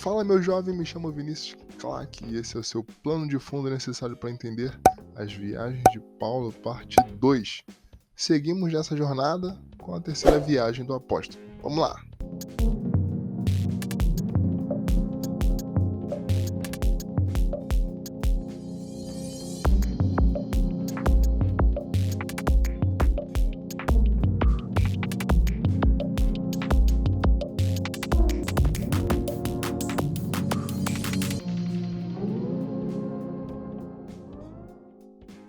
Fala, meu jovem, me chamo Vinícius Clark e esse é o seu plano de fundo necessário para entender as viagens de Paulo, parte 2. Seguimos nessa jornada com a terceira viagem do apóstolo. Vamos lá!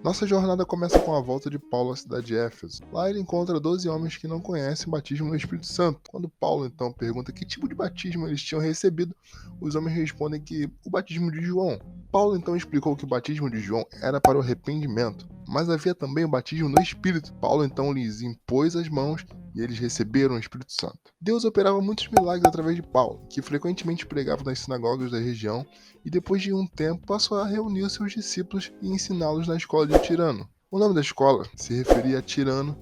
Nossa jornada começa com a volta de Paulo à cidade de Éfeso. Lá ele encontra 12 homens que não conhecem o batismo no Espírito Santo. Quando Paulo então pergunta que tipo de batismo eles tinham recebido, os homens respondem que o batismo de João. Paulo então explicou que o batismo de João era para o arrependimento, mas havia também o batismo no Espírito. Paulo então lhes impôs as mãos e eles receberam o Espírito Santo. Deus operava muitos milagres através de Paulo, que frequentemente pregava nas sinagogas da região e depois de um tempo passou a reunir os seus discípulos e ensiná-los na escola de Tirano. O nome da escola se referia a Tirano,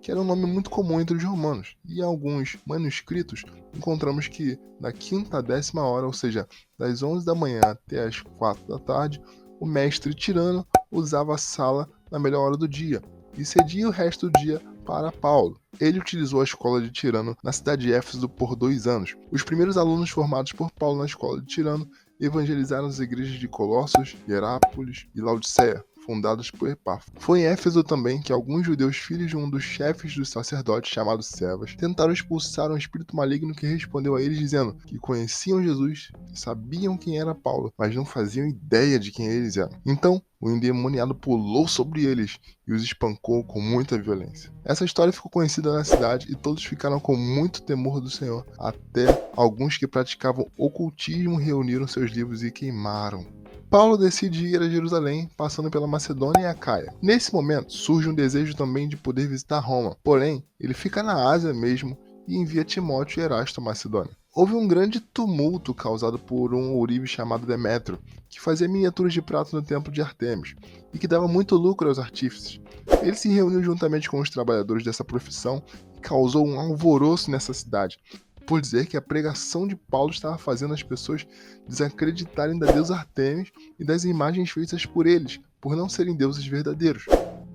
que era um nome muito comum entre os romanos, e em alguns manuscritos encontramos que da quinta à 10ª hora, ou seja, das 11 da manhã até as 4 da tarde, o mestre Tirano usava a sala na melhor hora do dia e cedia o resto do dia para Paulo. Ele utilizou a escola de Tirano na cidade de Éfeso por 2 anos. Os primeiros alunos formados por Paulo na escola de Tirano evangelizaram as igrejas de Colossos, Hierápolis e Laodiceia, fundadas por Epáfras. Foi em Éfeso também que alguns judeus, filhos de um dos chefes dos sacerdotes, chamado Cefas, tentaram expulsar um espírito maligno que respondeu a eles dizendo que conheciam Jesus, sabiam quem era Paulo, mas não faziam ideia de quem eles eram. Então, o endemoniado pulou sobre eles e os espancou com muita violência. Essa história ficou conhecida na cidade e todos ficaram com muito temor do Senhor, até alguns que praticavam ocultismo reuniram seus livros e queimaram. Paulo decide ir a Jerusalém, passando pela Macedônia e Acaia. Nesse momento, surge um desejo também de poder visitar Roma, porém, ele fica na Ásia mesmo e envia Timóteo e Erasto à Macedônia. Houve um grande tumulto causado por um ourive chamado Demétrio, que fazia miniaturas de prata no templo de Artemis, e que dava muito lucro aos artífices. Ele se reuniu juntamente com os trabalhadores dessa profissão e causou um alvoroço nessa cidade, por dizer que a pregação de Paulo estava fazendo as pessoas desacreditarem da deusa Artemis e das imagens feitas por eles, por não serem deuses verdadeiros.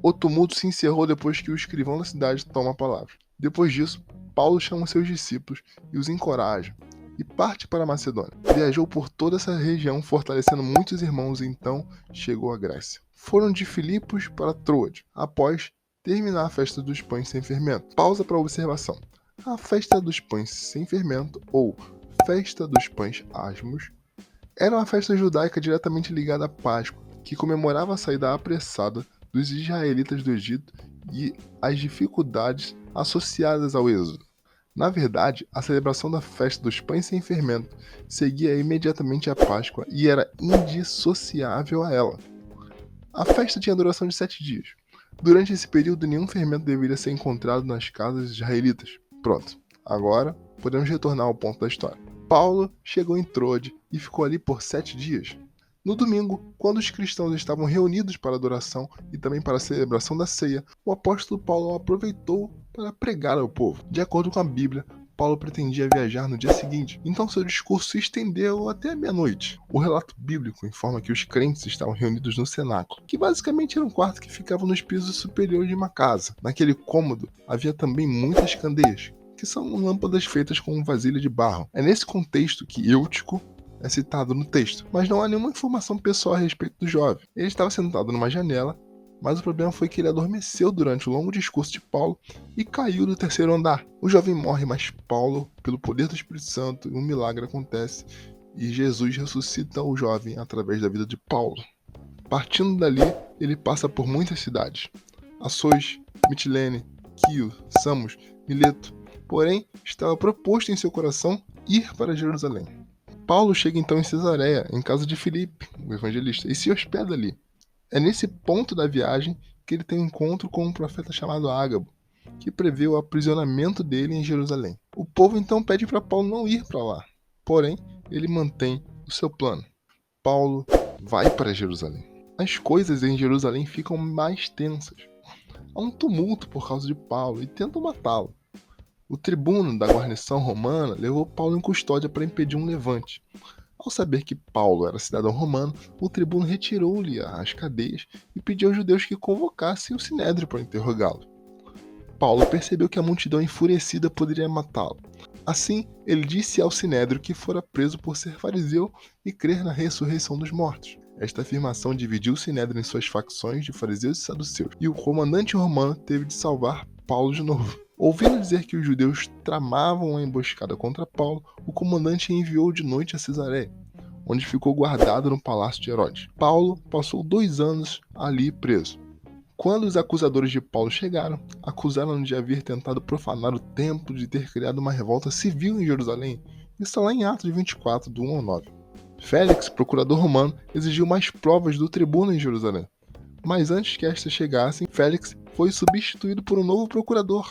O tumulto se encerrou depois que o escrivão da cidade toma a palavra. Depois disso, Paulo chama seus discípulos e os encoraja, e parte para a Macedônia. Viajou por toda essa região, fortalecendo muitos irmãos, e então chegou à Grécia. Foram de Filipos para Troade, após terminar a festa dos pães sem fermento. Pausa para observação. A festa dos pães sem fermento, ou festa dos pães asmos, era uma festa judaica diretamente ligada à Páscoa, que comemorava a saída apressada dos israelitas do Egito e as dificuldades associadas ao êxodo. Na verdade, a celebração da festa dos pães sem fermento seguia imediatamente à Páscoa e era indissociável a ela. A festa tinha duração de 7 dias. Durante esse período, nenhum fermento deveria ser encontrado nas casas israelitas. Pronto, agora podemos retornar ao ponto da história. Paulo chegou em Troade e ficou ali por 7 dias. No domingo, quando os cristãos estavam reunidos para a adoração e também para a celebração da ceia, o apóstolo Paulo aproveitou para pregar ao povo. De acordo com a Bíblia, Paulo pretendia viajar no dia seguinte, então seu discurso se estendeu até a meia-noite. O relato bíblico informa que os crentes estavam reunidos no cenáculo, que basicamente era um quarto que ficava nos pisos superiores de uma casa. Naquele cômodo havia também muitas candeias, que são lâmpadas feitas com vasilha de barro. É nesse contexto que Eutico é citado no texto, mas não há nenhuma informação pessoal a respeito do jovem. Ele estava sentado numa janela, mas o problema foi que ele adormeceu durante o longo discurso de Paulo e caiu do 3º andar. O jovem morre, mas Paulo, pelo poder do Espírito Santo, um milagre acontece e Jesus ressuscita o jovem através da vida de Paulo. Partindo dali, ele passa por muitas cidades: Assos, Mitilene, Quio, Samos, Mileto. Porém, estava proposto em seu coração ir para Jerusalém. Paulo chega então em Cesareia, em casa de Filipe, o evangelista, e se hospeda ali. É nesse ponto da viagem que ele tem um encontro com um profeta chamado Ágabo, que prevê o aprisionamento dele em Jerusalém. O povo então pede para Paulo não ir para lá, porém, ele mantém o seu plano. Paulo vai para Jerusalém. As coisas em Jerusalém ficam mais tensas. Há um tumulto por causa de Paulo e tentam matá-lo. O tribuno da guarnição romana levou Paulo em custódia para impedir um levante. Ao saber que Paulo era cidadão romano, o tribuno retirou-lhe as cadeias e pediu aos judeus que convocassem o sinédrio para interrogá-lo. Paulo percebeu que a multidão enfurecida poderia matá-lo. Assim, ele disse ao sinédrio que fora preso por ser fariseu e crer na ressurreição dos mortos. Esta afirmação dividiu o sinédrio em suas facções de fariseus e saduceus, e o comandante romano teve de salvar Paulo de novo. Ouvindo dizer que os judeus tramavam uma emboscada contra Paulo, o comandante enviou de noite a Cesareia, onde ficou guardado no palácio de Herodes. Paulo passou 2 anos ali preso. Quando os acusadores de Paulo chegaram, acusaram-no de haver tentado profanar o templo, de ter criado uma revolta civil em Jerusalém. Isso está lá em Atos 24, do 1 ao 9. Félix, procurador romano, exigiu mais provas do tribuno em Jerusalém. Mas antes que estas chegassem, Félix foi substituído por um novo procurador.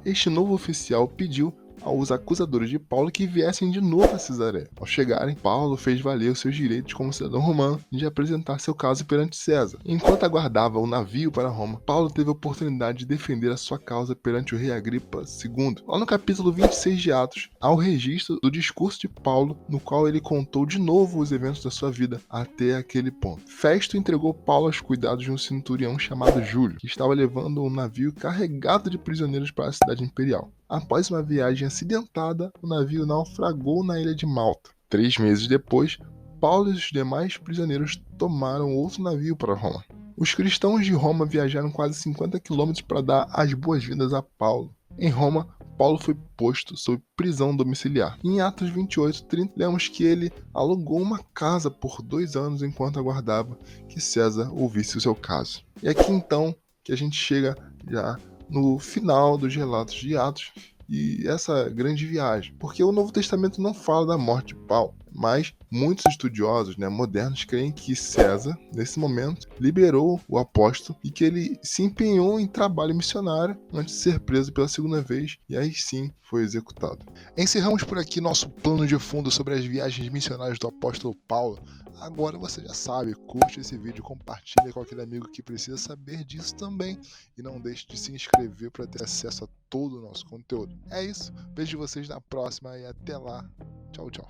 Este novo oficial pediu aos acusadores de Paulo que viessem de novo a Cesareia. Ao chegarem, Paulo fez valer os seus direitos como cidadão romano de apresentar seu caso perante César. Enquanto aguardava o navio para Roma, Paulo teve a oportunidade de defender a sua causa perante o rei Agripa II. Lá no capítulo 26 de Atos, há o registro do discurso de Paulo, no qual ele contou de novo os eventos da sua vida até aquele ponto. Festo entregou Paulo aos cuidados de um centurião chamado Júlio, que estava levando um navio carregado de prisioneiros para a cidade imperial. Após uma viagem acidentada, o navio naufragou na ilha de Malta. 3 meses depois, Paulo e os demais prisioneiros tomaram outro navio para Roma. Os cristãos de Roma viajaram quase 50 quilômetros para dar as boas-vindas a Paulo. Em Roma, Paulo foi posto sob prisão domiciliar. Em Atos 28:30, lemos que ele alugou uma casa por 2 anos enquanto aguardava que César ouvisse o seu caso. E aqui então que a gente chega já no final dos relatos de Atos e essa grande viagem, porque o Novo Testamento não fala da morte de Paulo, mas muitos estudiosos modernos creem que César, nesse momento, liberou o apóstolo e que ele se empenhou em trabalho missionário antes de ser preso pela segunda vez e aí sim foi executado. Encerramos por aqui nosso plano de fundo sobre as viagens missionárias do apóstolo Paulo. Agora você já sabe, curte esse vídeo, compartilha com aquele amigo que precisa saber disso também e não deixe de se inscrever para ter acesso a todo o nosso conteúdo. É isso, vejo vocês na próxima e até lá. Tchau, tchau.